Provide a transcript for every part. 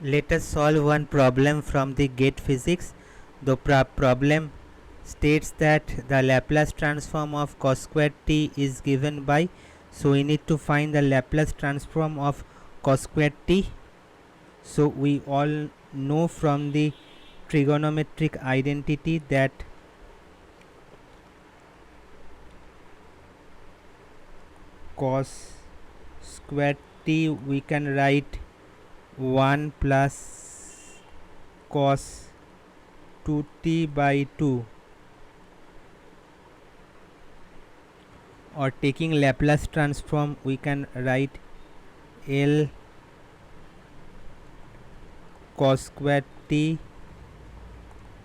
Let us solve one problem from the gate physics. The problem states that the Laplace transform of cos squared t is given by, so we need to find the Laplace transform of cos squared t. So we all know from the trigonometric identity that cos squared t we can write 1 plus cos 2t by 2, or taking Laplace transform we can write L cos squared t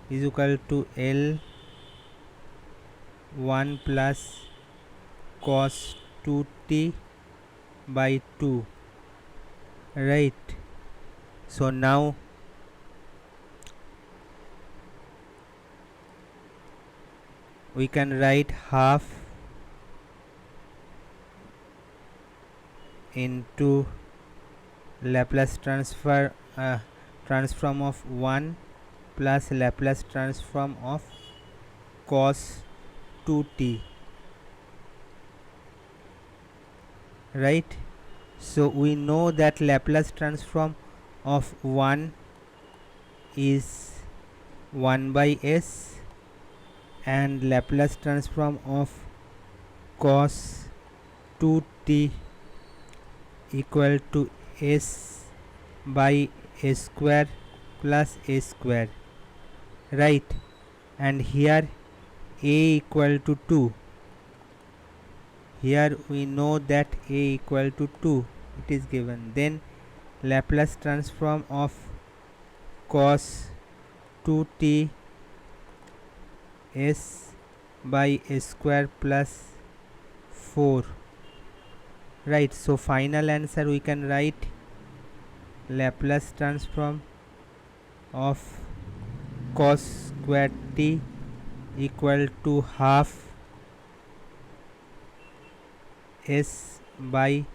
is equal to L 1 plus cos 2t by 2, right? So now we can write half into Laplace transform of 1 plus Laplace transform of cos 2t, right? So we know that Laplace transform of 1 is 1 by s, and Laplace transform of cos 2t equal to s by a square plus a square, right? And here a equal to 2. Here we know that a equal to 2, it is given. Then Laplace transform of cos 2t s by a square plus 4, right? So final answer we can write Laplace transform of cos squared t equal to half s by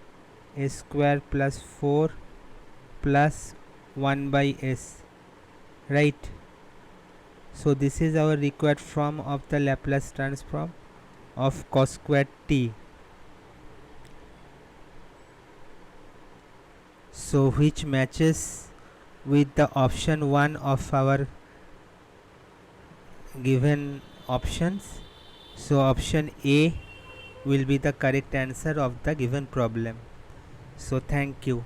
a square plus 4 plus 1 by s, right? So this is our required form of the Laplace transform of cos squared t. So which matches with the option 1 of our given options. So option A will be the correct answer of the given problem. So thank you.